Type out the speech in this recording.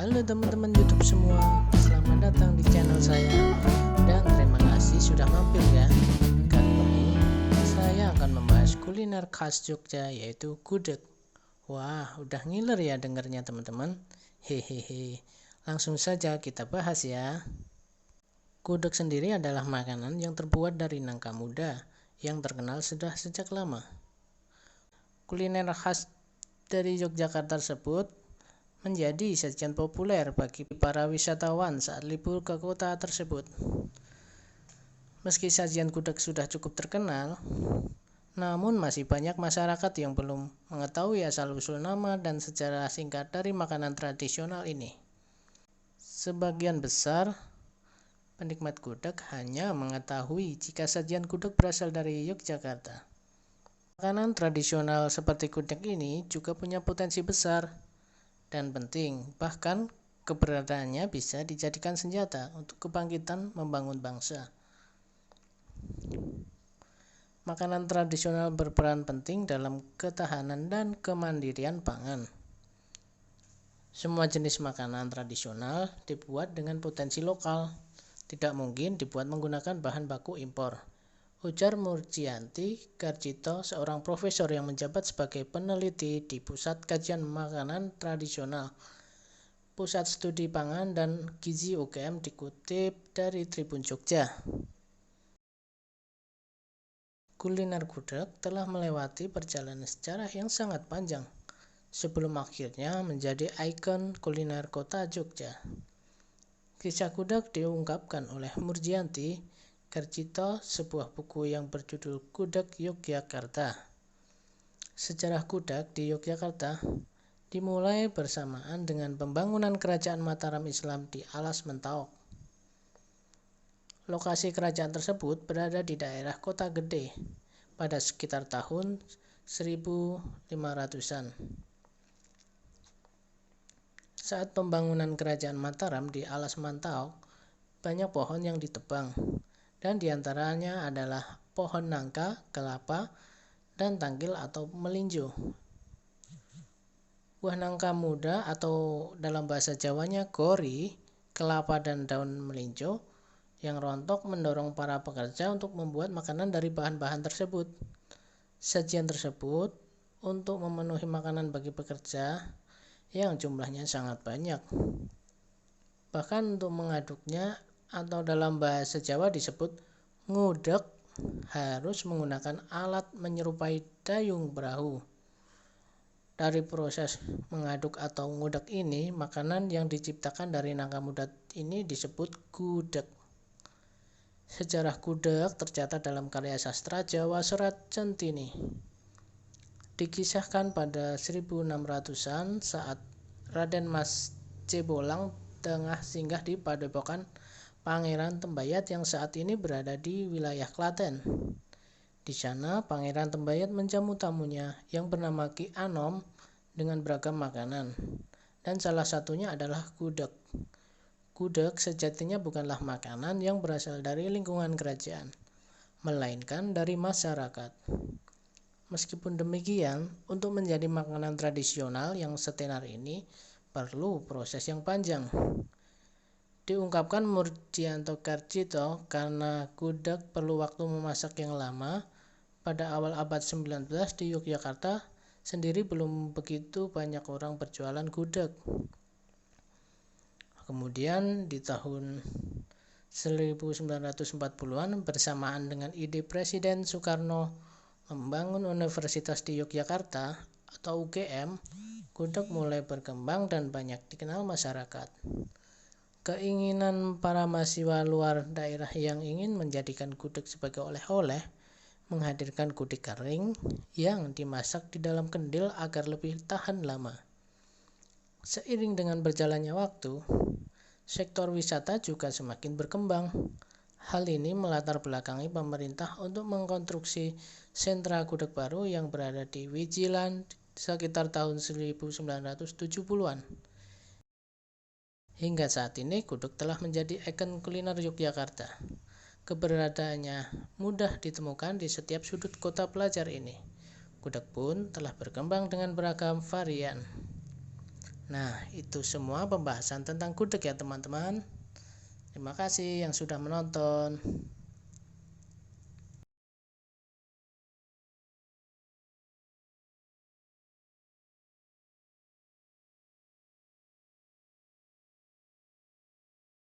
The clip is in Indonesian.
Halo teman-teman YouTube semua, selamat datang di channel saya dan terima kasih sudah mampir ya. Kali ini saya akan membahas kuliner khas Jogja yaitu gudeg. Wah, udah ngiler ya dengernya teman-teman. Hehehe. Langsung saja kita bahas ya. Gudeg sendiri adalah makanan yang terbuat dari nangka muda yang terkenal sudah sejak lama. Kuliner khas dari Yogyakarta tersebut menjadi sajian populer bagi para wisatawan saat libur ke kota tersebut. Meski sajian gudeg sudah cukup terkenal, namun masih banyak masyarakat yang belum mengetahui asal-usul nama dan sejarah singkat dari makanan tradisional ini. Sebagian besar penikmat gudeg hanya mengetahui jika sajian gudeg berasal dari Yogyakarta. Makanan tradisional seperti gudeg ini juga punya potensi besar dan penting, bahkan keberadaannya bisa dijadikan senjata untuk kebangkitan membangun bangsa. Makanan tradisional berperan penting dalam ketahanan dan kemandirian pangan. Semua jenis makanan tradisional dibuat dengan potensi lokal, tidak mungkin dibuat menggunakan bahan baku impor, ujar Murjianti Garjito, seorang profesor yang menjabat sebagai peneliti di Pusat Kajian Makanan Tradisional, Pusat Studi Pangan dan Gizi UGM, dikutip dari Tribun Jogja. Kuliner gudeg telah melewati perjalanan sejarah yang sangat panjang sebelum akhirnya menjadi ikon kuliner kota Jogja. Kisah gudeg diungkapkan oleh Murjianti Garjito, sebuah buku yang berjudul Gudeg Yogyakarta. Sejarah gudeg di Yogyakarta dimulai bersamaan dengan pembangunan Kerajaan Mataram Islam di Alas Mentawai. Lokasi kerajaan tersebut berada di daerah Kota Gede pada sekitar tahun 1500-an. Saat pembangunan Kerajaan Mataram di Alas Mentawai, banyak pohon yang ditebang, dan diantaranya adalah pohon nangka, kelapa, dan tanggil atau melinjo. Buah nangka muda atau dalam bahasa Jawanya gori, kelapa dan daun melinjo yang rontok mendorong para pekerja untuk membuat makanan dari bahan-bahan tersebut. Sajian tersebut untuk memenuhi makanan bagi pekerja yang jumlahnya sangat banyak. Bahkan untuk mengaduknya atau dalam bahasa Jawa disebut ngudek harus menggunakan alat menyerupai dayung perahu. Dari proses mengaduk atau ngudek ini, makanan yang diciptakan dari nangka muda ini disebut gudeg. Sejarah gudeg tercatat dalam karya sastra Jawa Serat Centini. Dikisahkan pada 1600-an saat Raden Mas Cebolang tengah singgah di Padepokan Pangeran Tembayat yang saat ini berada di wilayah Klaten. Di sana, Pangeran Tembayat menjamu tamunya yang bernama Ki Anom dengan beragam makanan, dan salah satunya adalah gudeg. Gudeg sejatinya bukanlah makanan yang berasal dari lingkungan kerajaan, melainkan dari masyarakat. Meskipun demikian, untuk menjadi makanan tradisional yang setenar ini perlu proses yang panjang. Diungkapkan Murjianti Garjito, karena gudeg perlu waktu memasak yang lama. Pada awal abad 19 di Yogyakarta sendiri belum begitu banyak orang berjualan gudeg. Kemudian di tahun 1940-an bersamaan dengan ide Presiden Soekarno membangun Universitas di Yogyakarta atau UGM, gudeg mulai berkembang dan banyak dikenal masyarakat. Keinginan para mahasiswa luar daerah yang ingin menjadikan gudeg sebagai oleh-oleh menghadirkan gudeg kering yang dimasak di dalam kendil agar lebih tahan lama. Seiring dengan berjalannya waktu, sektor wisata juga semakin berkembang. Hal ini melatar belakangi pemerintah untuk mengkonstruksi sentra gudeg baru yang berada di Wijilan sekitar tahun 1970-an. Hingga saat ini, gudeg telah menjadi ikon kuliner Yogyakarta. Keberadaannya mudah ditemukan di setiap sudut kota pelajar ini. Gudeg pun telah berkembang dengan beragam varian. Nah, itu semua pembahasan tentang gudeg ya teman-teman. Terima kasih yang sudah menonton.